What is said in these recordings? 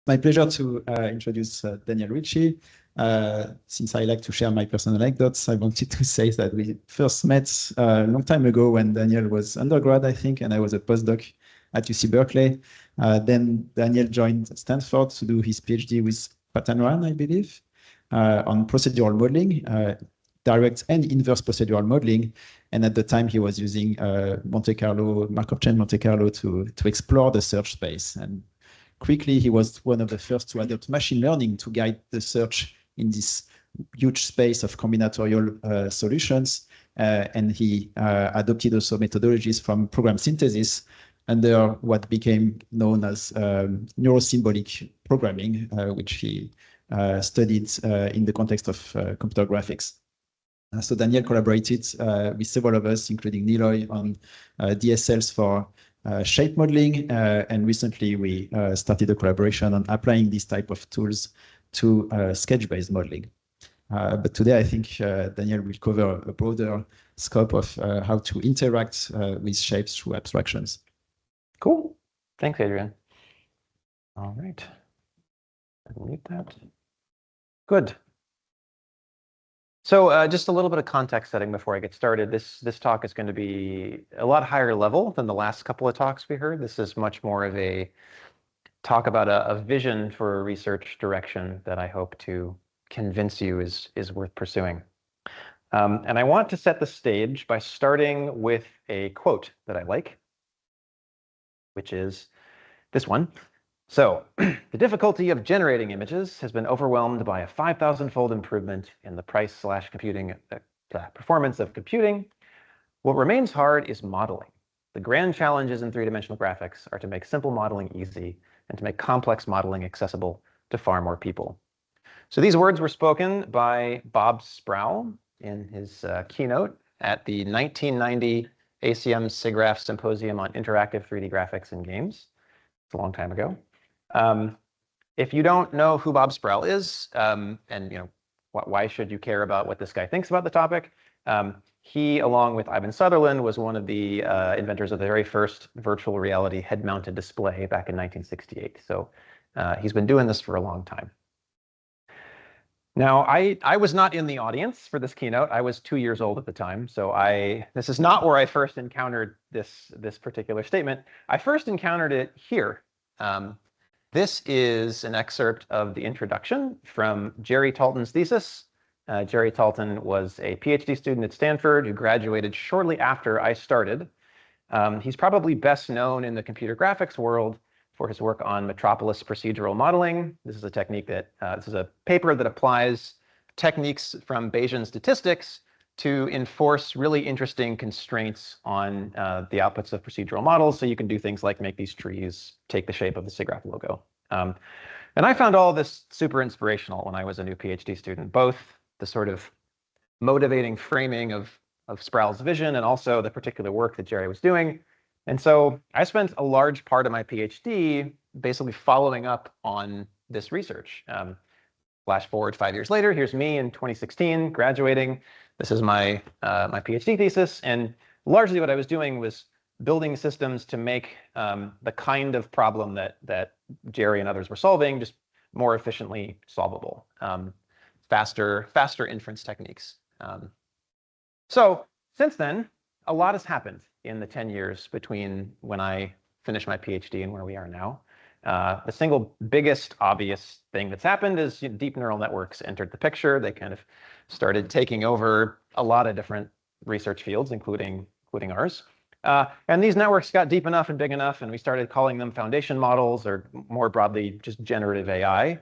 my pleasure to introduce Daniel Ricci. Since I like to share my personal anecdotes, I wanted to say that we first met a long time ago when Daniel was undergrad, I think, and I was a postdoc at UC Berkeley. Then Daniel joined Stanford to do his PhD with Patanran, I believe, on procedural modeling, direct and inverse procedural modeling. And at the time, he was using Monte Carlo, Markov chain Monte Carlo to explore the search space. And quickly, he was one of the first to adopt machine learning to guide the search in this huge space of combinatorial solutions. And he adopted also methodologies from program synthesis under what became known as neurosymbolic programming, which he studied in the context of computer graphics. So Daniel collaborated with several of us, including Niloy, on DSLs for shape modeling. And recently, we started a collaboration on applying these type of tools to sketch-based modeling. But today, I think Daniel will cover a broader scope of how to interact with shapes through abstractions. Cool. Thanks, Adrian. All right. I'll mute that. Good. So just a little bit of context setting before I get started. This talk is going to be a lot higher level than the last couple of talks we heard. This is much more of a talk about a vision for a research direction that I hope to convince you is worth pursuing. And I want to set the stage by starting with a quote that I like, which is this one. So, the difficulty of generating images has been overwhelmed by a 5,000-fold improvement in the price/computing performance of computing. What remains hard is modeling. The grand challenges in three-dimensional graphics are to make simple modeling easy and to make complex modeling accessible to far more people. So these words were spoken by Bob Sproul in his keynote at the 1990 ACM SIGGRAPH Symposium on Interactive 3D Graphics and Games. It's a long time ago. If you don't know who Bob Sproul is, and why should you care about what this guy thinks about the topic? He, along with Ivan Sutherland, was one of the inventors of the very first virtual reality head-mounted display back in 1968. So he's been doing this for a long time. Now, I was not in the audience for this keynote. I was 2 years old at the time, so this is not where I first encountered this particular statement. I first encountered it here. This is an excerpt of the introduction from Jerry Talton's thesis. Jerry Talton was a PhD student at Stanford who graduated shortly after I started. He's probably best known in the computer graphics world for his work on Metropolis procedural modeling. This is a technique this is a paper that applies techniques from Bayesian statistics to enforce really interesting constraints on the outputs of procedural models. So you can do things like make these trees take the shape of the SIGGRAPH logo. And I found all this super inspirational when I was a new PhD student, both the sort of motivating framing of Sproul's vision and also the particular work that Jerry was doing. And so I spent a large part of my PhD basically following up on this research. Flash forward 5 years later, here's me in 2016 graduating. This is my PhD thesis, and largely what I was doing was building systems to make the kind of problem that Jerry and others were solving just more efficiently solvable, faster inference techniques. So since then, a lot has happened in the 10 years between when I finished my PhD and where we are now. The single biggest obvious thing that's happened is deep neural networks entered the picture. They kind of started taking over a lot of different research fields, including ours. And these networks got deep enough and big enough, and we started calling them foundation models, or more broadly, just generative AI.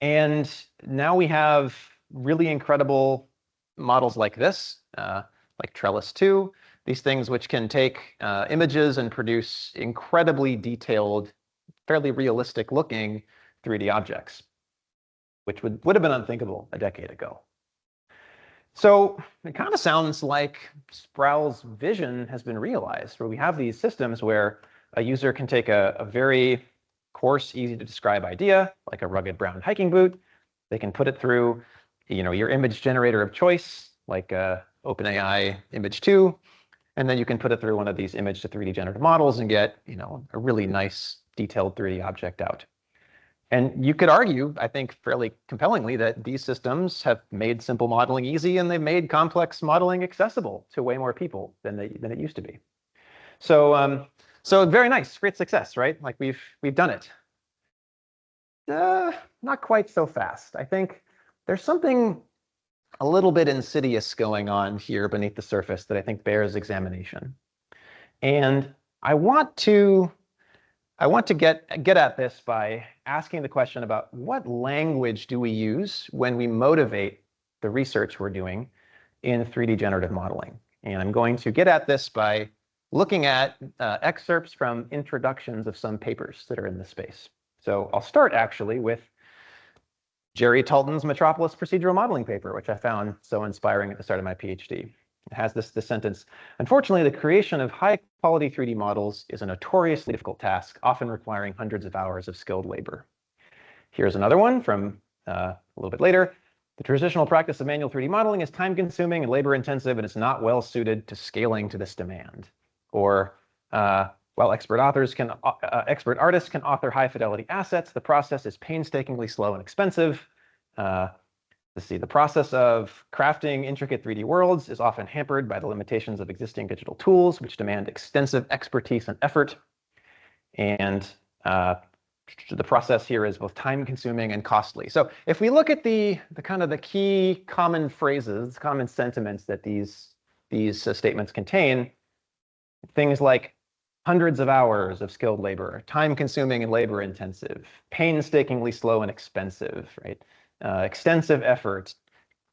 And now we have really incredible models like this, like Trellis 2, these things which can take images and produce incredibly detailed, fairly realistic looking 3D objects, which would have been unthinkable a decade ago. So it kind of sounds like Sproul's vision has been realized, where we have these systems where a user can take a very coarse, easy to describe idea, like a rugged brown hiking boot. They can put it through your image generator of choice, like OpenAI Image 2, and then you can put it through one of these image to 3D generative models and get a really nice detailed 3D object out. And you could argue, I think, fairly compellingly, that these systems have made simple modeling easy, and they've made complex modeling accessible to way more people than it used to be. So, so very nice, great success, right? Like we've done it. Not quite so fast. I think there's something a little bit insidious going on here beneath the surface that I think bears examination. And I want to get at this by asking the question about what language do we use when we motivate the research we're doing in 3D generative modeling. And I'm going to get at this by looking at excerpts from introductions of some papers that are in this space. So I'll start actually with Jerry Talton's Metropolis procedural modeling paper, which I found so inspiring at the start of my PhD. It has this sentence: unfortunately, the creation of high-quality 3D models is a notoriously difficult task, often requiring hundreds of hours of skilled labor. Here's another one from a little bit later. The traditional practice of manual 3D modeling is time-consuming and labor-intensive, and it's not well-suited to scaling to this demand. Or, while expert artists can author high-fidelity assets, the process is painstakingly slow and expensive. Let's see, the process of crafting intricate 3D worlds is often hampered by the limitations of existing digital tools, which demand extensive expertise and effort. And the process here is both time-consuming and costly. So if we look at the kind of the key common phrases, common sentiments that these statements contain, things like hundreds of hours of skilled labor, time-consuming and labor-intensive, painstakingly slow and expensive, right? Extensive effort,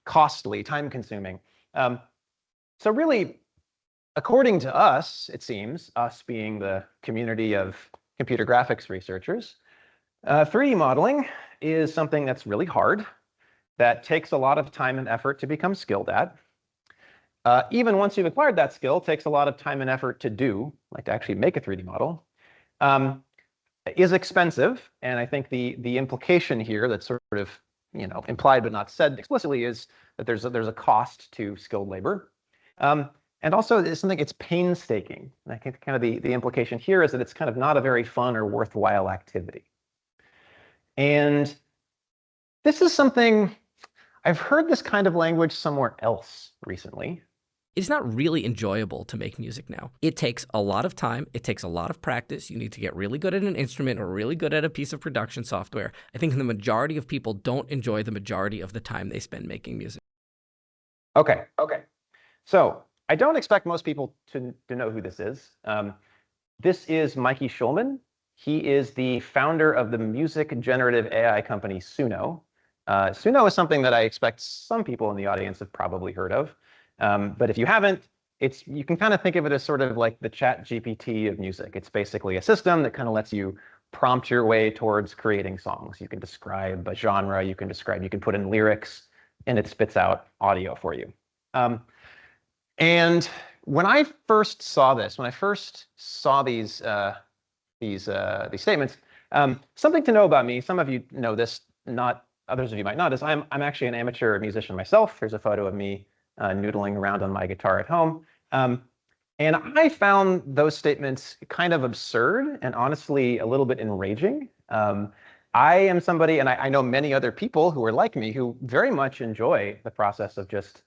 costly, time-consuming. So really, according to us, it seems, us being the community of computer graphics researchers, 3D modeling is something that's really hard, that takes a lot of time and effort to become skilled at. Even once you've acquired that skill, it takes a lot of time and effort to do, like to actually make a 3D model, is expensive. And I think the implication here that's sort of implied but not said explicitly is that there's a cost to skilled labor. And also it's something, it's painstaking. And I think kind of the implication here is that it's kind of not a very fun or worthwhile activity. And this is something, I've heard this kind of language somewhere else recently. It's not really enjoyable to make music now. It takes a lot of time. It takes a lot of practice. You need to get really good at an instrument or really good at a piece of production software. I think the majority of people don't enjoy the majority of the time they spend making music. Okay. So I don't expect most people to know who this is. This is Mikey Schulman. He is the founder of the music generative AI company Suno. Suno is something that I expect some people in the audience have probably heard of. But if you haven't, you can kind of think of it as sort of like the ChatGPT of music. It's basically a system that kind of lets you prompt your way towards creating songs. You can describe a genre, you can put in lyrics, and it spits out audio for you. And when I first saw this, when I first saw these statements, something to know about me, some of you know this, not others of you might not, is I'm actually an amateur musician myself. There's a photo of me noodling around on my guitar at home. And I found those statements kind of absurd and honestly a little bit enraging. I am somebody, and I know many other people who are like me, who very much enjoy the process of just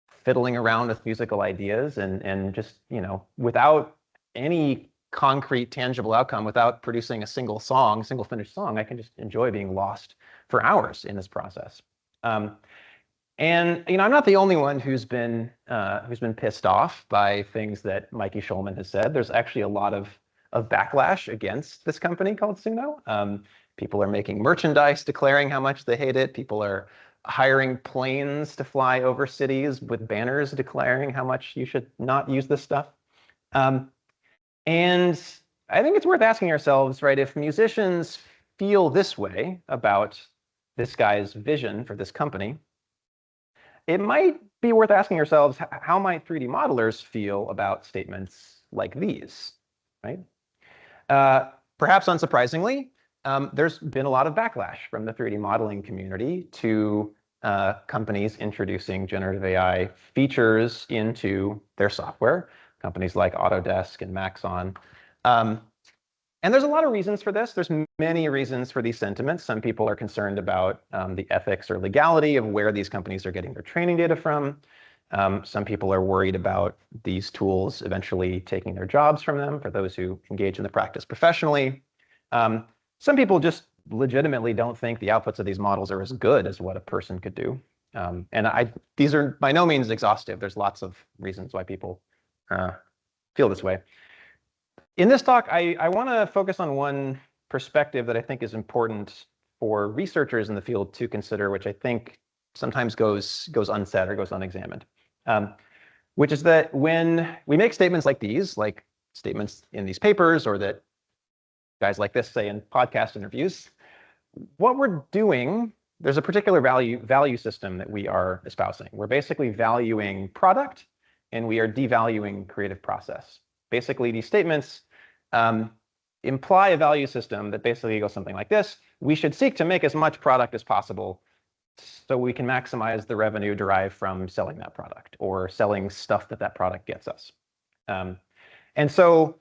fiddling around with musical ideas and just, without any concrete, tangible outcome, without producing a single finished song, I can just enjoy being lost for hours in this process. And I'm not the only one who's been pissed off by things that Mikey Schulman has said. There's actually a lot of backlash against this company called Suno. People are making merchandise declaring how much they hate it. People are hiring planes to fly over cities with banners declaring how much you should not use this stuff. And I think it's worth asking ourselves, right, if musicians feel this way about this guy's vision for this company, it might be worth asking ourselves, how might 3D modelers feel about statements like these, right? Perhaps unsurprisingly, there's been a lot of backlash from the 3D modeling community to companies introducing generative AI features into their software, companies like Autodesk and Maxon. And there's a lot of reasons for this. There's many reasons for these sentiments. Some people are concerned about the ethics or legality of where these companies are getting their training data from. Some people are worried about these tools eventually taking their jobs from them for those who engage in the practice professionally. Some people just legitimately don't think the outputs of these models are as good as what a person could do. These are by no means exhaustive. There's lots of reasons why people feel this way. In this talk, I want to focus on one perspective that I think is important for researchers in the field to consider, which I think sometimes goes unsaid or goes unexamined, which is that when we make statements like these, like statements in these papers or that guys like this say in podcast interviews, what we're doing, there's a particular value system that we are espousing. We're basically valuing product and we are devaluing creative process. Basically, these statements imply a value system that basically goes something like this. We should seek to make as much product as possible so we can maximize the revenue derived from selling that product or selling stuff that that product gets us. And so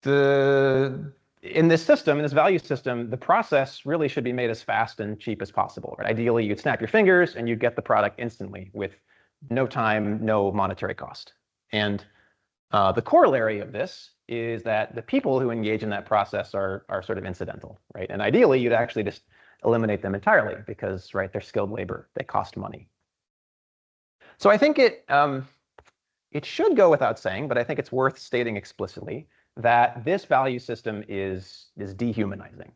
in this system, in this value system, the process really should be made as fast and cheap as possible. Right? Ideally, you'd snap your fingers and you'd get the product instantly with no time, no monetary cost. And the corollary of this is that the people who engage in that process are sort of incidental, right? And ideally, you'd actually just eliminate them entirely because, right, they're skilled labor, they cost money. So I think it should go without saying, but I think it's worth stating explicitly that this value system is dehumanizing.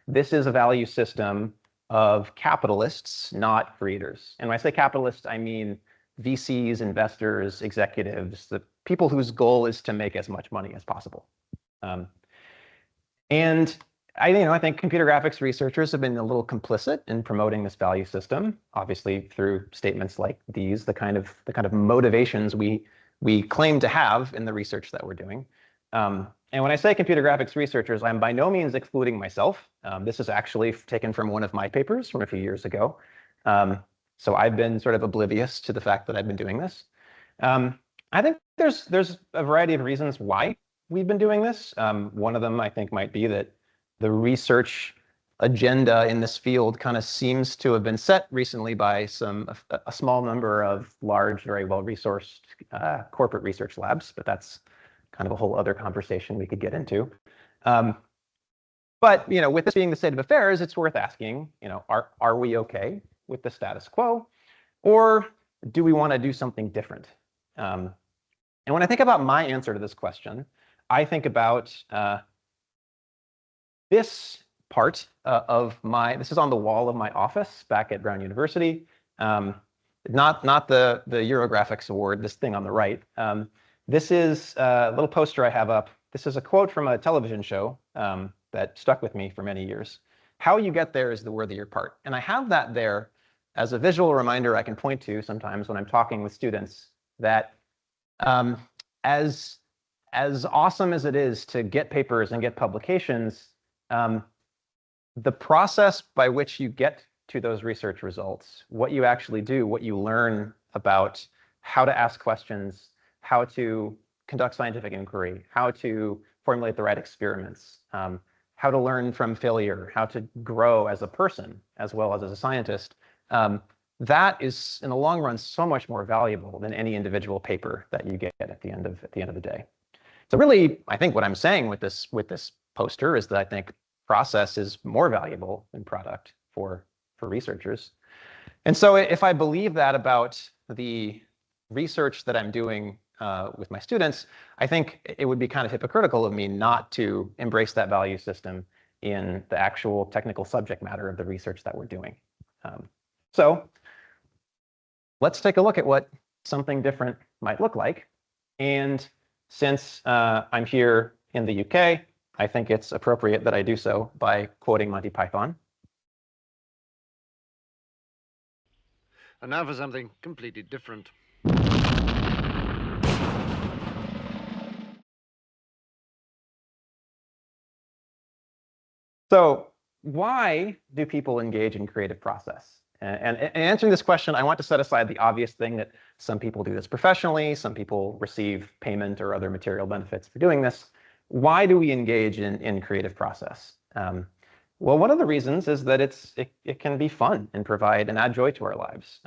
This is a value system of capitalists, not creators. And when I say capitalists, I mean VCs, investors, executives, the people whose goal is to make as much money as possible. And I think computer graphics researchers have been a little complicit in promoting this value system, obviously through statements like these, the kind of motivations we claim to have in the research that we're doing. And when I say computer graphics researchers, I'm by no means excluding myself. This is actually taken from one of my papers from a few years ago. So I've been sort of oblivious to the fact that I've been doing this. I think there's a variety of reasons why we've been doing this. One of them, I think, might be that the research agenda in this field kind of seems to have been set recently by a small number of large, very well-resourced corporate research labs, but that's kind of a whole other conversation we could get into. But with this being the state of affairs, it's worth asking, are we okay with the status quo, or do we want to do something different? And when I think about my answer to this question, I think about this part this is on the wall of my office back at Brown University. Not the Eurographics Award, this thing on the right. This is a little poster I have up. This is a quote from a television show that stuck with me for many years. How you get there is the worthier part. And I have that there as a visual reminder I can point to sometimes when I'm talking with students that as awesome as it is to get papers and get publications, the process by which you get to those research results, what you actually do, what you learn about how to ask questions, how to conduct scientific inquiry, how to formulate the right experiments, how to learn from failure, how to grow as a person as well as a scientist, that is in the long run so much more valuable than any individual paper that you get at the end of the day. So really, I think what I'm saying with this poster is that I think process is more valuable than product for researchers. And so if I believe that about the research that I'm doing with my students, I think it would be kind of hypocritical of me not to embrace that value system in the actual technical subject matter of the research that we're doing. So let's take a look at what something different might look like. And since I'm here in the UK, I think it's appropriate that I do so by quoting Monty Python. And now for something completely different. So why do people engage in creative process? And answering this question, I want to set aside the obvious thing that some people do this professionally, some people receive payment or other material benefits for doing this. why do we engage in creative process? Well, one of the reasons is that it can be fun and provide and add joy to our lives.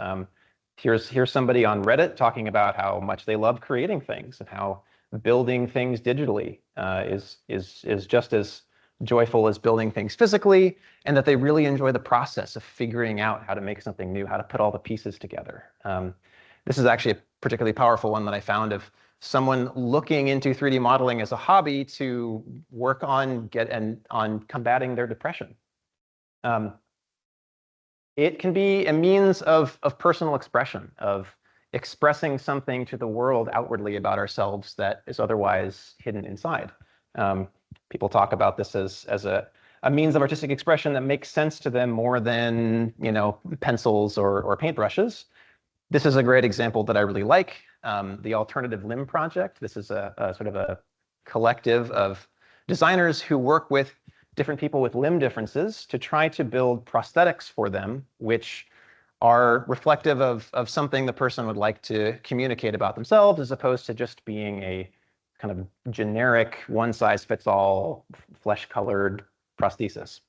Here's somebody on Reddit talking about how much they love creating things and how building things digitally is just as joyful as building things physically, and that they really enjoy the process of figuring out how to make something new, how to put all the pieces together. This is actually a particularly powerful one that I found of someone looking into 3D modeling as a hobby to work on combating their depression. It can be a means of personal expression, of expressing something to the world outwardly about ourselves that is otherwise hidden inside. People talk about this as a means of artistic expression that makes sense to them more than, pencils or paintbrushes. This is a great example that I really like. The Alternative Limb Project. This is a sort of a collective of designers who work with different people with limb differences to try to build prosthetics for them, which are reflective of something the person would like to communicate about themselves, as opposed to just being a kind of generic one-size-fits-all flesh-colored prosthesis.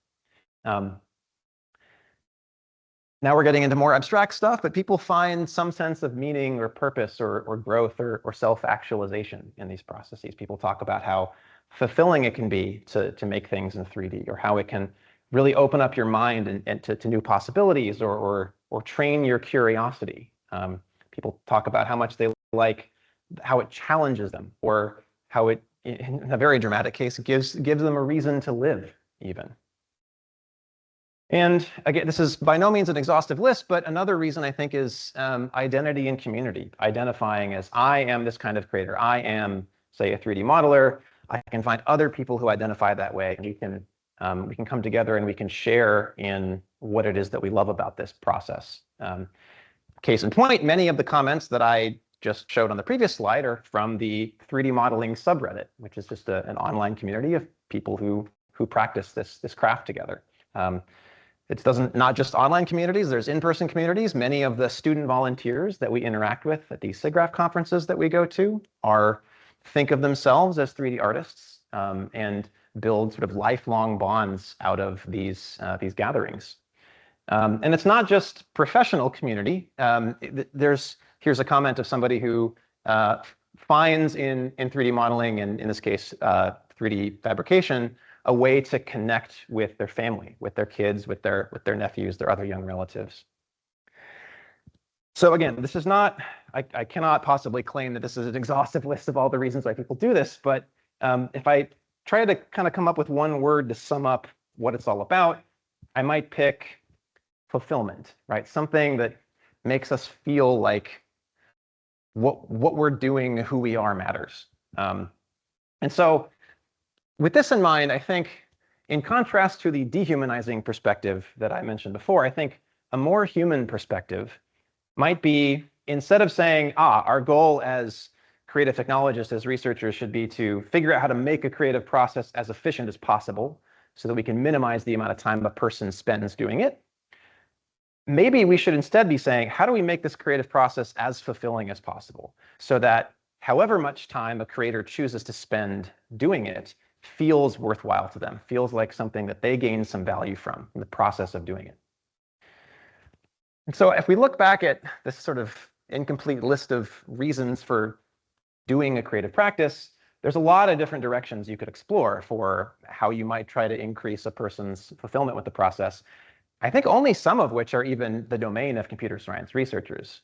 Now we're getting into more abstract stuff, but people find some sense of meaning or purpose or growth or self-actualization in these processes. People talk about how fulfilling it can be to make things in 3D, or how it can really open up your mind and to new possibilities or train your curiosity. People talk about how much they like how it challenges them, or how it, in a very dramatic case, gives them a reason to live, even. And again, this is by no means an exhaustive list, but another reason I think is identity and community, identifying as I am this kind of creator. I am, say, a 3D modeler. I can find other people who identify that way, and we can come together and we can share in what it is that we love about this process. Case in point, many of the comments that I just showed on the previous slide are from the 3D modeling subreddit, which is just an online community of people who practice this craft together. It's not just online communities, there's in-person communities. Many of the student volunteers that we interact with at these SIGGRAPH conferences that we go to think of themselves as 3D artists and build sort of lifelong bonds out of these gatherings. And it's not just professional community. Here's a comment of somebody who finds in 3D modeling, and in this case, 3D fabrication, a way to connect with their family, with their kids, with their nephews, their other young relatives. So again, this is not, I cannot possibly claim that this is an exhaustive list of all the reasons why people do this, but if I try to kind of come up with one word to sum up what it's all about, I might pick fulfillment, right? Something that makes us feel like what we're doing, who we are matters. And so with this in mind, I think in contrast to the dehumanizing perspective that I mentioned before, I think a more human perspective might be, instead of saying, our goal as creative technologists, as researchers, should be to figure out how to make a creative process as efficient as possible so that we can minimize the amount of time a person spends doing it. Maybe we should instead be saying, how do we make this creative process as fulfilling as possible so that however much time a creator chooses to spend doing it feels worthwhile to them, feels like something that they gain some value from in the process of doing it. And so if we look back at this sort of incomplete list of reasons for doing a creative practice, there's a lot of different directions you could explore for how you might try to increase a person's fulfillment with the process. I think only some of which are even the domain of computer science researchers.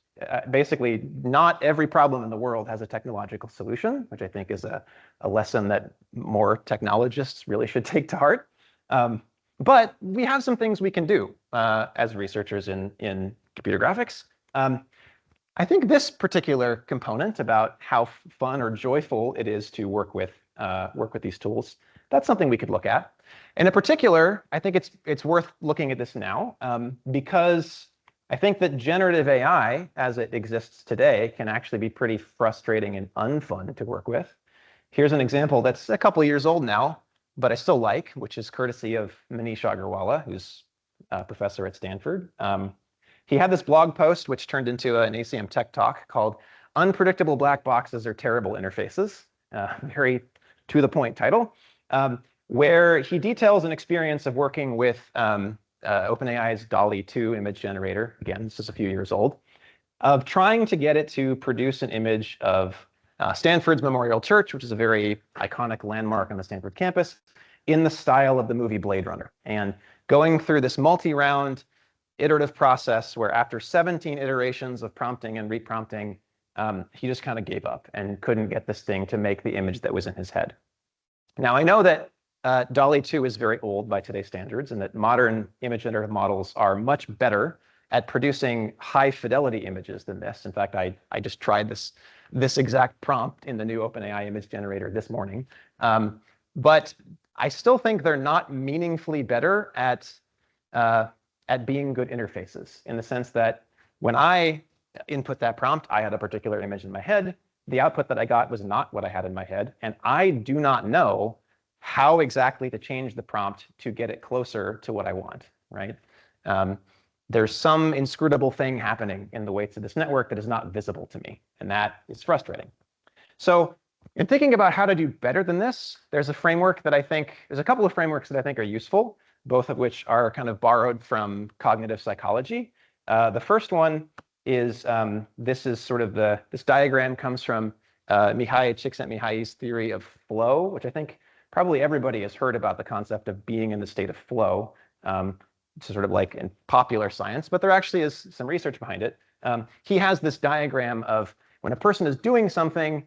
Basically, not every problem in the world has a technological solution, which I think is a lesson that more technologists really should take to heart. But we have some things we can do as researchers in computer graphics. I think this particular component about how fun or joyful it is to work with these tools, that's something we could look at. And in particular, I think it's worth looking at this now because I think that generative AI, as it exists today, can actually be pretty frustrating and unfun to work with. Here's an example that's a couple years old now, but I still like, which is courtesy of Manish Agarwala, who's a professor at Stanford. He had this blog post, which turned into an ACM Tech Talk called "Unpredictable Black Boxes Are Terrible Interfaces." Very to the point title, where he details an experience of working with OpenAI's DALL-E 2 image generator. Again, this is a few years old, of trying to get it to produce an image of Stanford's Memorial Church, which is a very iconic landmark on the Stanford campus, in the style of the movie Blade Runner. And going through this multi-round iterative process where after 17 iterations of prompting and reprompting, he just kind of gave up and couldn't get this thing to make the image that was in his head. Now, I know that DALL-E 2 is very old by today's standards, and that modern image generative models are much better at producing high fidelity images than this. In fact, I just tried this exact prompt in the new OpenAI image generator this morning. But I still think they're not meaningfully better at being good interfaces, in the sense that when I input that prompt, I had a particular image in my head. The output that I got was not what I had in my head. And I do not know how exactly to change the prompt to get it closer to what I want, right? There's some inscrutable thing happening in the weights of this network that is not visible to me, and that is frustrating. So in thinking about how to do better than this, there's a framework that there's a couple of frameworks that I think are useful, both of which are kind of borrowed from cognitive psychology. The first one is, this diagram comes from Mihai Csikszentmihalyi's theory of flow, which I think probably everybody has heard about, the concept of being in the state of flow. Sort of like in popular science, but there actually is some research behind it. He has this diagram of when a person is doing something,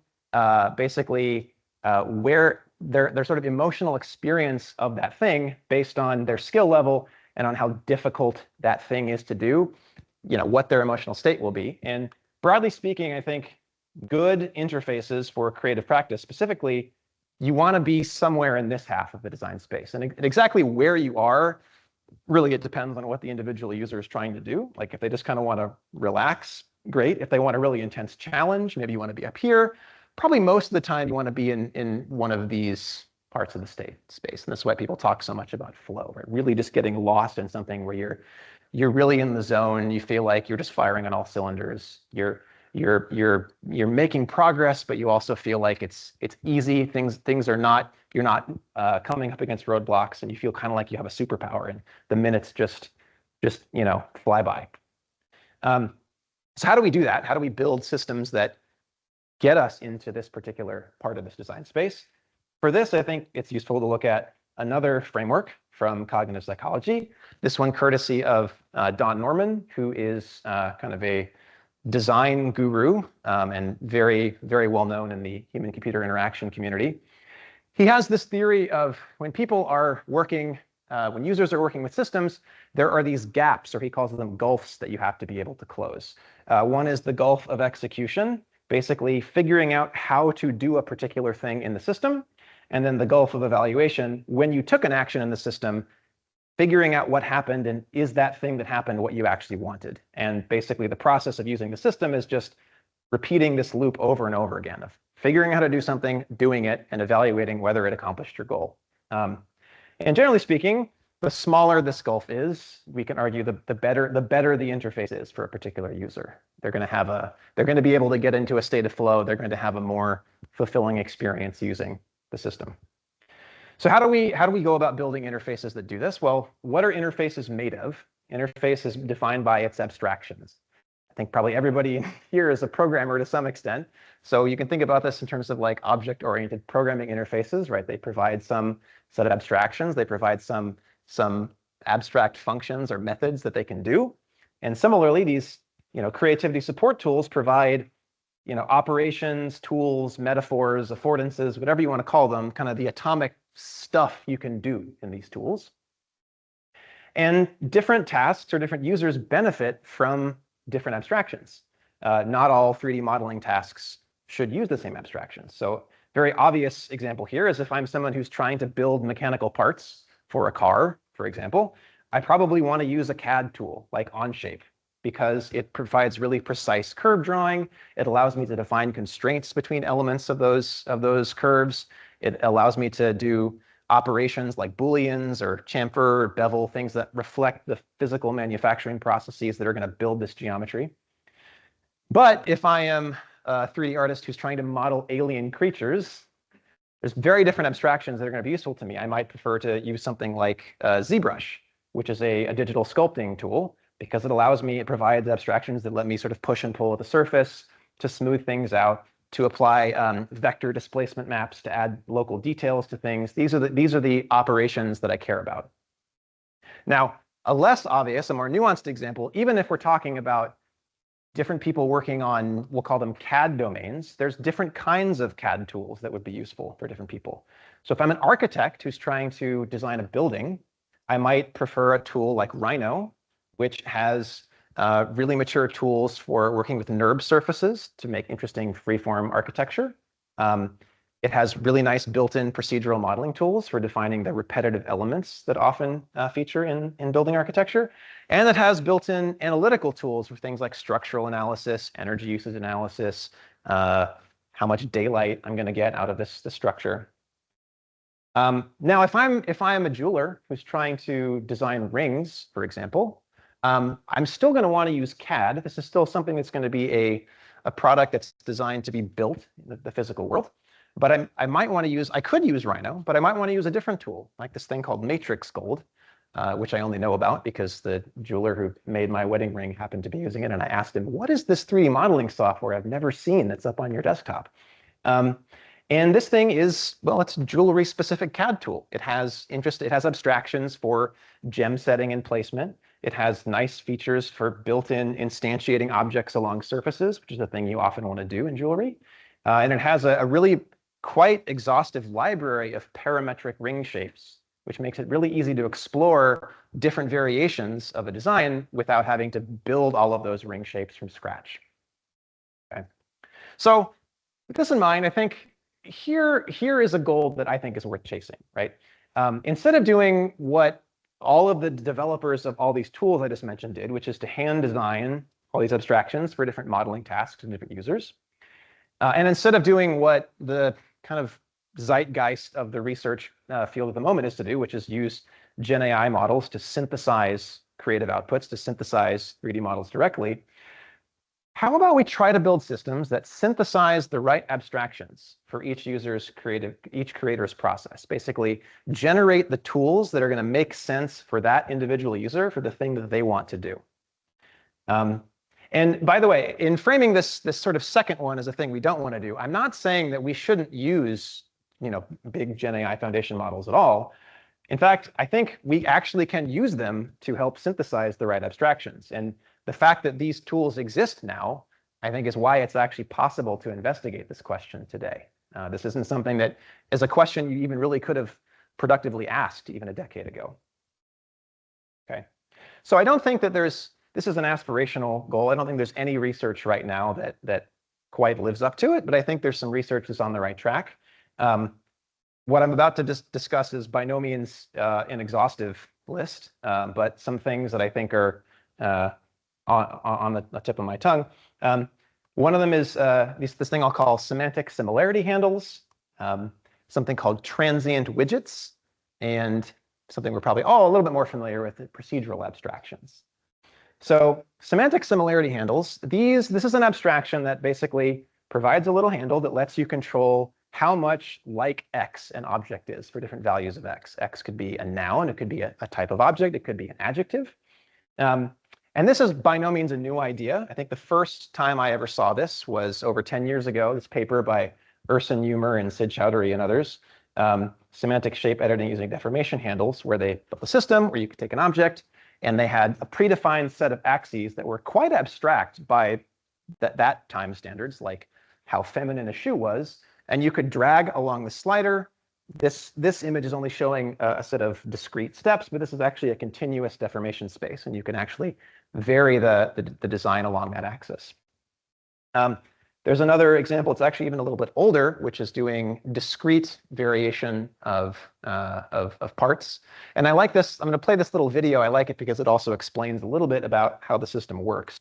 basically where their sort of emotional experience of that thing based on their skill level and on how difficult that thing is to do, what their emotional state will be. And broadly speaking, I think good interfaces for creative practice, specifically, you want to be somewhere in this half of the design space. And exactly where you are, really, it depends on what the individual user is trying to do. Like if they just kind of want to relax, great. If they want a really intense challenge, maybe you want to be up here. Probably most of the time you want to be in one of these parts of the space. And that's why people talk so much about flow, right? Really just getting lost in something where you're really in the zone. You feel like you're just firing on all cylinders. You're making progress, but you also feel like it's easy. Things are not, you're not coming up against roadblocks, and you feel kind of like you have a superpower, and the minutes just fly by. So how do we do that? How do we build systems that get us into this particular part of this design space? For this, I think it's useful to look at another framework from cognitive psychology. This one courtesy of Don Norman, who is kind of a design guru and very, very well known in the human-computer interaction community. He has this theory of when people are working, when users are working with systems, there are these gaps, or he calls them gulfs, that you have to be able to close. One is the gulf of execution, basically figuring out how to do a particular thing in the system. And then the gulf of evaluation, when you took an action in the system, figuring out what happened and is that thing that happened what you actually wanted. And basically the process of using the system is just repeating this loop over and over again of figuring out how to do something, doing it, and evaluating whether it accomplished your goal. And generally speaking, the smaller this gulf is, we can argue the better the interface is for a particular user. They're going to be able to get into a state of flow. They're going to have a more fulfilling experience using the system. So how do we go about building interfaces that do this? Well, what are interfaces made of? Interface is defined by its abstractions. I think probably everybody here is a programmer to some extent. So you can think about this in terms of like object-oriented programming interfaces, right? They provide some set of abstractions. They provide some abstract functions or methods that they can do. And similarly, these creativity support tools provide operations, tools, metaphors, affordances, whatever you want to call them, kind of the atomic stuff you can do in these tools. And different tasks or different users benefit from different abstractions. Not all 3D modeling tasks should use the same abstractions. So very obvious example here is if I'm someone who's trying to build mechanical parts for a car, for example, I probably want to use a CAD tool like Onshape, because it provides really precise curve drawing. It allows me to define constraints between elements of those curves. It allows me to do operations like Booleans or chamfer or bevel, things that reflect the physical manufacturing processes that are going to build this geometry. But if I am a 3D artist who's trying to model alien creatures, There's very different abstractions that are going to be useful to me. I might prefer to use something like ZBrush, which is a digital sculpting tool, because it provides abstractions that let me sort of push and pull at the surface to smooth things out, to apply vector displacement maps to add local details to things. These are the operations that I care about. Now, a less obvious, a more nuanced example, even if we're talking about different people working on, we'll call them CAD domains, there's different kinds of CAD tools that would be useful for different people. So if I'm an architect who's trying to design a building, I might prefer a tool like Rhino, which has really mature tools for working with NURB surfaces to make interesting freeform architecture. It has really nice built-in procedural modeling tools for defining the repetitive elements that often feature in building architecture. And it has built-in analytical tools for things like structural analysis, energy usage analysis, how much daylight I'm going to get out of this structure. Now, if I'm a jeweler who's trying to design rings, for example, I'm still going to want to use CAD. This is still something that's going to be a product that's designed to be built in the physical world. But I could use Rhino, but I might want to use a different tool, like this thing called Matrix Gold, which I only know about because the jeweler who made my wedding ring happened to be using it. And I asked him, what is this 3D modeling software I've never seen that's up on your desktop? And this thing is, well, it's a jewelry-specific CAD tool. It has abstractions for gem setting and placement. It has nice features for built-in instantiating objects along surfaces, which is a thing you often want to do in jewelry. And it has a really quite exhaustive library of parametric ring shapes, which makes it really easy to explore different variations of a design without having to build all of those ring shapes from scratch. Okay. So with this in mind, I think here is a goal that I think is worth chasing, right? Instead of doing what all of the developers of all these tools I just mentioned did, which is to hand design all these abstractions for different modeling tasks and different users, and instead of doing what the kind of zeitgeist of the research field at the moment is to do, which is use Gen AI models to synthesize creative outputs, to synthesize 3D models directly, how about we try to build systems that synthesize the right abstractions for each creator's process? Basically, generate the tools that are going to make sense for that individual user for the thing that they want to do. And by the way, in framing this sort of second one as a thing we don't want to do, I'm not saying that we shouldn't use, big Gen AI foundation models at all. In fact, I think we actually can use them to help synthesize the right abstractions. And the fact that these tools exist now, I think, is why it's actually possible to investigate this question today. This isn't something that is a question you even really could have productively asked even a decade ago. Okay, so I don't think that this is an aspirational goal. I don't think there's any research right now that quite lives up to it, but I think there's some research that's on the right track. What I'm about to discuss is by no means an exhaustive list, but some things that I think are on the tip of my tongue. One of them is this thing I'll call semantic similarity handles, something called transient widgets, and something we're probably all a little bit more familiar with, procedural abstractions. So semantic similarity handles, this is an abstraction that basically provides a little handle that lets you control how much like X an object is for different values of X. X could be a noun, it could be a type of object, it could be an adjective. And this is by no means a new idea. I think the first time I ever saw this was over 10 years ago, this paper by Urson Umer and Sid Chowdhury and others, semantic shape editing using deformation handles, where they built a system where you could take an object, and they had a predefined set of axes that were quite abstract by that time standards, like how feminine a shoe was. And you could drag along the slider. This image is only showing a set of discrete steps, but this is actually a continuous deformation space, and you can actually vary the design along that axis. There's another example, it's actually even a little bit older, which is doing discrete variation of parts. And I like this. I'm going to play this little video. I like it because it also explains a little bit about how the system works.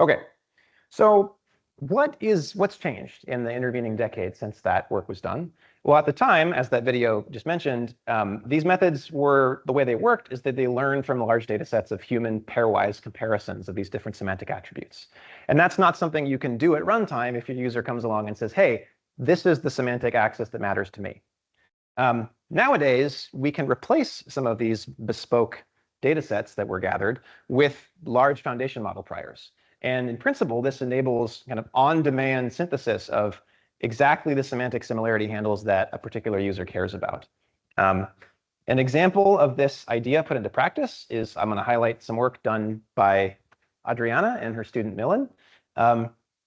Okay, so what's changed in the intervening decades since that work was done? Well, at the time, as that video just mentioned, these methods were, the way they worked is that they learned from large data sets of human pairwise comparisons of these different semantic attributes. And that's not something you can do at runtime if your user comes along and says, hey, this is the semantic axis that matters to me. Nowadays, we can replace some of these bespoke data sets that were gathered with large foundation model priors. And in principle, this enables kind of on-demand synthesis of exactly the semantic similarity handles that a particular user cares about. An example of this idea put into practice is I'm going to highlight some work done by Adriana and her student Milan,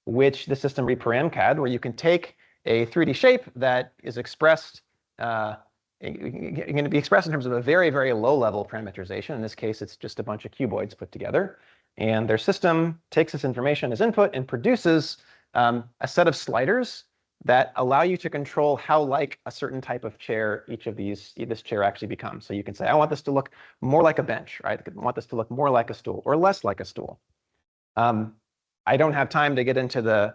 which the system read BeyondCAD, where you can take a 3D shape that is expressed going to be expressed in terms of a very, very low-level parameterization. In this case, it's just a bunch of cuboids put together. And their system takes this information as input and produces a set of sliders that allow you to control how like a certain type of chair each of this chair actually becomes. So you can say, I want this to look more like a bench, right? I want this to look more like a stool or less like a stool. I don't have time to get into the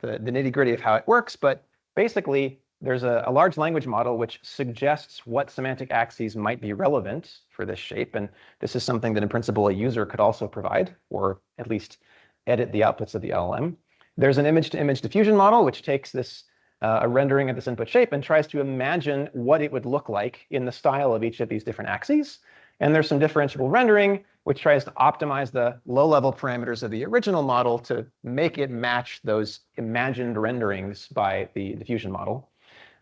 nitty-gritty of how it works, but basically, there's a large language model which suggests what semantic axes might be relevant for this shape. And this is something that in principle a user could also provide, or at least edit the outputs of the LLM. There's an image-to-image diffusion model, which takes this a rendering of this input shape and tries to imagine what it would look like in the style of each of these different axes. And there's some differentiable rendering, which tries to optimize the low-level parameters of the original model to make it match those imagined renderings by the diffusion model.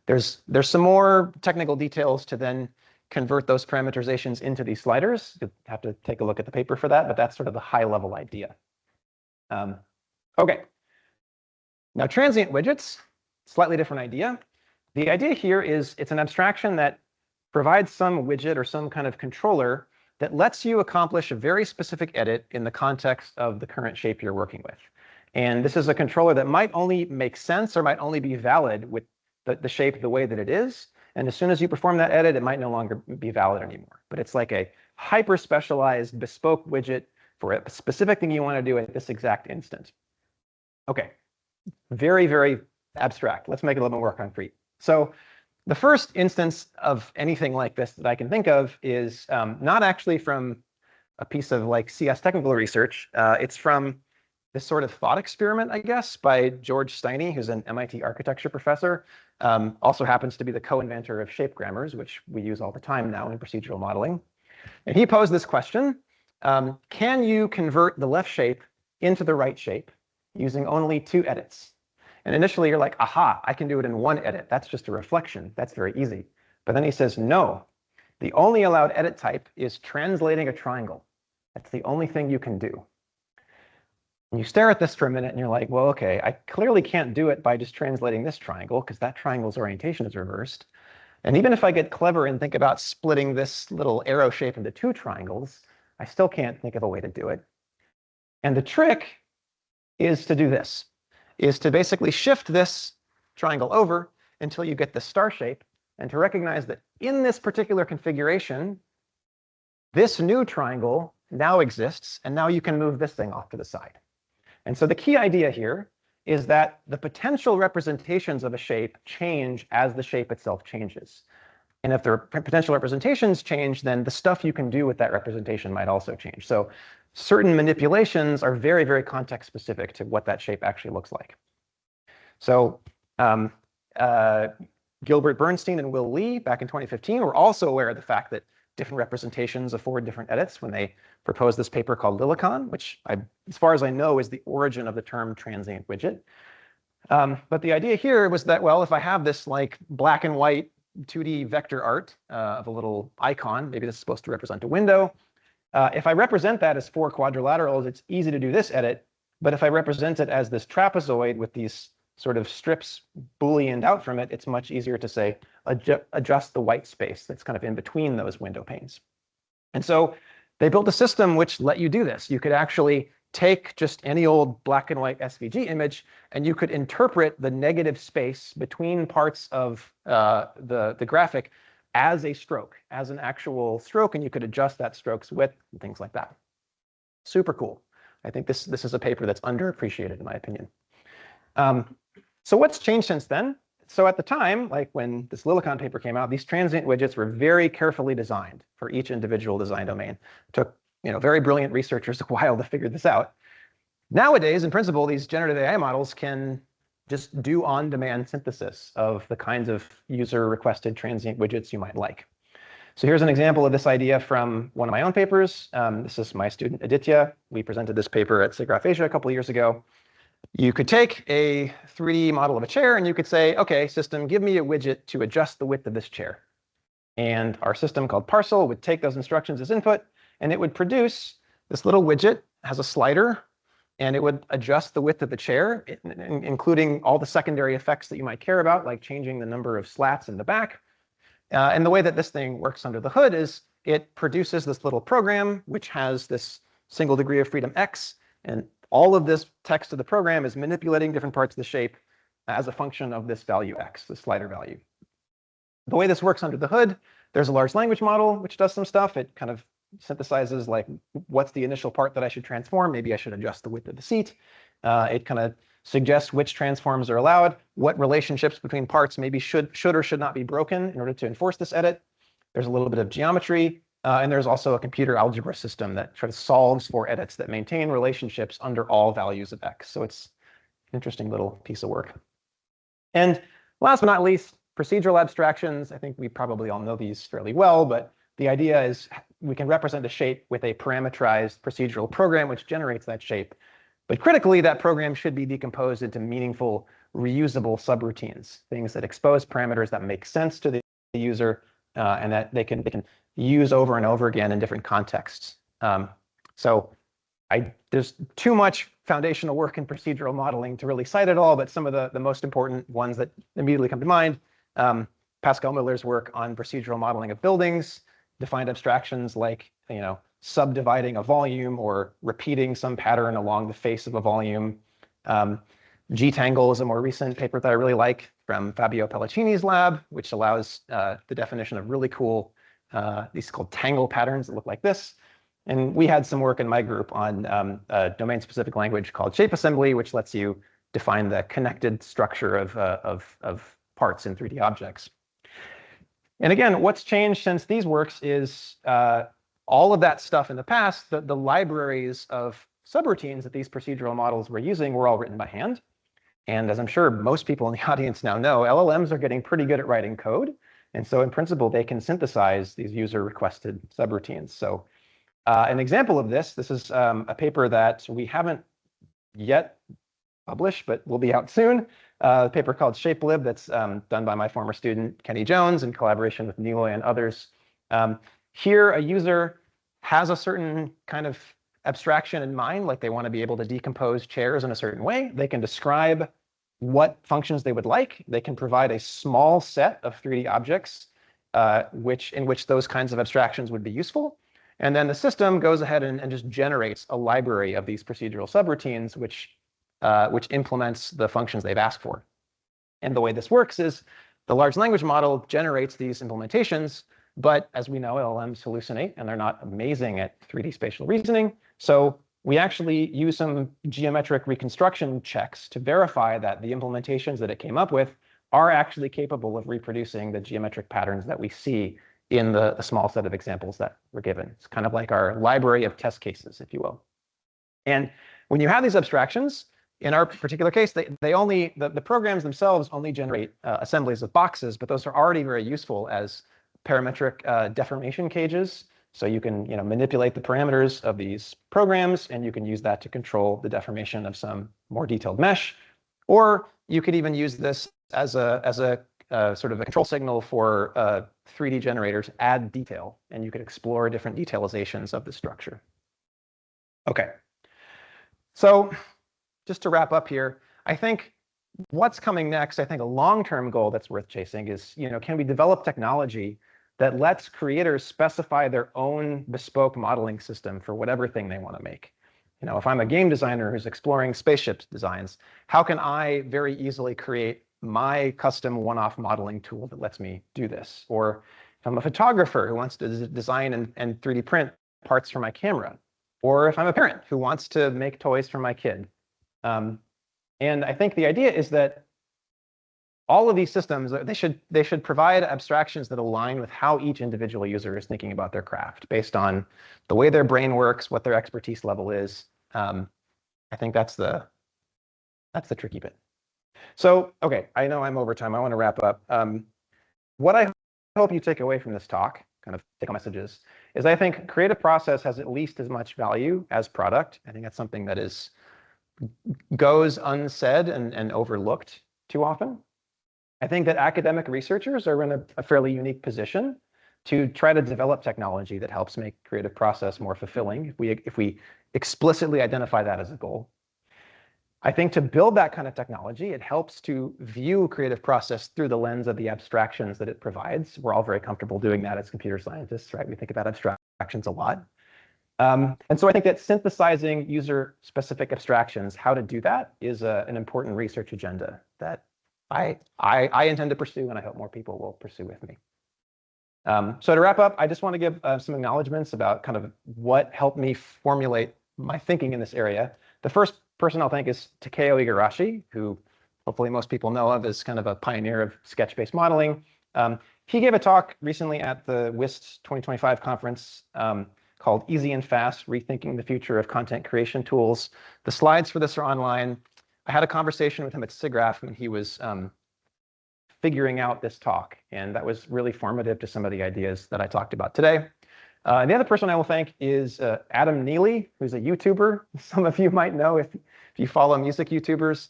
There's some more technical details to then convert those parameterizations into these sliders. You'll have to take a look at the paper for that, but that's sort of the high-level idea. Okay. Now, transient widgets, slightly different idea. The idea here is it's an abstraction that provides some widget or some kind of controller that lets you accomplish a very specific edit in the context of the current shape you're working with. And this is a controller that might only make sense or might only be valid with the shape the way that it is. And as soon as you perform that edit, it might no longer be valid anymore. But it's like a hyper-specialized bespoke widget for a specific thing you want to do at this exact instant. OK, very, very abstract. Let's make it a little bit more concrete. So the first instance of anything like this that I can think of is not actually from a piece of like CS technical research. It's from this sort of thought experiment, I guess, by George Steiny, who's an MIT architecture professor, also happens to be the co-inventor of shape grammars, which we use all the time now in procedural modeling. And he posed this question: can you convert the left shape into the right shape using only 2 edits? And initially, you're like, aha, I can do it in 1 edit. That's just a reflection. That's very easy. But then he says, no, the only allowed edit type is translating a triangle. That's the only thing you can do. And you stare at this for a minute, and you're like, well, OK, I clearly can't do it by just translating this triangle, because that triangle's orientation is reversed. And even if I get clever and think about splitting this little arrow shape into 2 triangles, I still can't think of a way to do it. And the trick is to do this, is to basically shift this triangle over until you get the star shape, and to recognize that in this particular configuration, this new triangle now exists, and now you can move this thing off to the side. And so the key idea here is that the potential representations of a shape change as the shape itself changes. And if the potential representations change, then the stuff you can do with that representation might also change. So certain manipulations are very, very context specific to what that shape actually looks like. So Gilbert Bernstein and Will Lee back in 2015 were also aware of the fact that different representations afford different edits when they proposed this paper called Lilicon, which, as far as I know, is the origin of the term transient widget. But the idea here was that, well, if I have this like black and white 2D vector art of a little icon, maybe this is supposed to represent a window. If I represent that as 4 quadrilaterals, it's easy to do this edit. But if I represent it as this trapezoid with these sort of strips Booleaned out from it, it's much easier to say, adjust the white space that's kind of in between those window panes. And so they built a system which let you do this. You could actually take just any old black and white SVG image, and you could interpret the negative space between parts of the graphic as a stroke, as an actual stroke, and you could adjust that stroke's width and things like that. Super cool. I think this is a paper that's underappreciated in my opinion. So what's changed since then? So at the time, like when this Lilicon paper came out, these transient widgets were very carefully designed for each individual design domain. It took very brilliant researchers a while to figure this out. Nowadays, in principle, these generative AI models can just do on-demand synthesis of the kinds of user-requested transient widgets you might like. So here's an example of this idea from one of my own papers. This is my student Aditya. We presented this paper at SIGGRAPH Asia a couple of years ago. You could take a 3D model of a chair and you could say, okay, system, give me a widget to adjust the width of this chair. And our system called Parcel would take those instructions as input, and it would produce this little widget, has a slider, and it would adjust the width of the chair, including all the secondary effects that you might care about, like changing the number of slats in the back. And the way that this thing works under the hood is it produces this little program, which has this single degree of freedom X, and all of this text of the program is manipulating different parts of the shape as a function of this value X, the slider value. The way this works under the hood, there's a large language model, which does some stuff. It kind of synthesizes like, what's the initial part that I should transform? Maybe I should adjust the width of the seat. It kind of suggests which transforms are allowed, what relationships between parts maybe should or should not be broken in order to enforce this edit. There's a little bit of geometry, and there's also a computer algebra system that sort of solves for edits that maintain relationships under all values of X. So it's an interesting little piece of work. And last but not least, procedural abstractions. I think we probably all know these fairly well, but the idea is we can represent a shape with a parameterized procedural program which generates that shape. But critically, that program should be decomposed into meaningful, reusable subroutines, things that expose parameters that make sense to the user and that they can use over and over again in different contexts. So there's too much foundational work in procedural modeling to really cite it all, but some of the most important ones that immediately come to mind, Pascal Miller's work on procedural modeling of buildings, defined abstractions like subdividing a volume or repeating some pattern along the face of a volume. Gtangle is a more recent paper that I really like from Fabio Pellicini's lab, which allows the definition of really cool, these called tangle patterns that look like this. And we had some work in my group on a domain-specific language called shape assembly, which lets you define the connected structure of parts in 3D objects. And again, what's changed since these works is all of that stuff in the past, the libraries of subroutines that these procedural models were using were all written by hand. And as I'm sure most people in the audience now know, LLMs are getting pretty good at writing code. And so in principle, they can synthesize these user-requested subroutines. So an example of this is a paper that we haven't yet published, but will be out soon. A paper called ShapeLib that's done by my former student, Kenny Jones, in collaboration with Niloy and others. Here, a user has a certain kind of abstraction in mind, like they want to be able to decompose chairs in a certain way. They can describe what functions they would like. They can provide a small set of 3D objects in which those kinds of abstractions would be useful. And then the system goes ahead and just generates a library of these procedural subroutines, which implements the functions they've asked for. And the way this works is the large language model generates these implementations, but as we know, LLMs hallucinate, and they're not amazing at 3D spatial reasoning. So we actually use some geometric reconstruction checks to verify that the implementations that it came up with are actually capable of reproducing the geometric patterns that we see in the small set of examples that were given. It's kind of like our library of test cases, if you will. And when you have these abstractions, in our particular case, the programs themselves only generate assemblies of boxes, but those are already very useful as parametric deformation cages. So you can manipulate the parameters of these programs, and you can use that to control the deformation of some more detailed mesh. Or you could even use this as a sort of a control signal for 3D generators, add detail, and you could explore different detailizations of the structure. Okay, so just to wrap up here, I think what's coming next, I think a long-term goal that's worth chasing is, can we develop technology that lets creators specify their own bespoke modeling system for whatever thing they want to make? If I'm a game designer who's exploring spaceship designs, how can I very easily create my custom one-off modeling tool that lets me do this? Or if I'm a photographer who wants to design and 3D print parts for my camera, or if I'm a parent who wants to make toys for my kid. And I think the idea is that all of these systems, they should provide abstractions that align with how each individual user is thinking about their craft based on the way their brain works, what their expertise level is. I think that's the tricky bit. So, okay, I know I'm over time. I want to wrap up. What I hope you take away from this talk, kind of take-home messages, is I think creative process has at least as much value as product. I think that's something that goes unsaid and overlooked too often. I think that academic researchers are in a fairly unique position to try to develop technology that helps make creative process more fulfilling if we explicitly identify that as a goal. I think to build that kind of technology, it helps to view creative process through the lens of the abstractions that it provides. We're all very comfortable doing that as computer scientists, right? We think about abstractions a lot. And so I think that synthesizing user-specific abstractions, how to do that, is an important research agenda that I intend to pursue, and I hope more people will pursue with me. So to wrap up, I just want to give some acknowledgements about kind of what helped me formulate my thinking in this area. The first person I'll thank is Takeo Igarashi, who hopefully most people know of as kind of a pioneer of sketch-based modeling. He gave a talk recently at the WIST 2025 conference called Easy and Fast, Rethinking the Future of Content Creation Tools. The slides for this are online. I had a conversation with him at SIGGRAPH when he was figuring out this talk, and that was really formative to some of the ideas that I talked about today. And the other person I will thank is Adam Neely, who's a YouTuber. Some of you might know if you follow music YouTubers,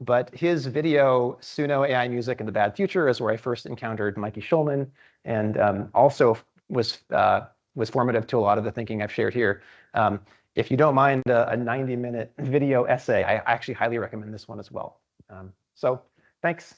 but his video, Suno AI Music and the Bad Future, is where I first encountered Mikey Schulman, and also was formative to a lot of the thinking I've shared here. If you don't mind a 90-minute video essay, I actually highly recommend this one as well. So thanks.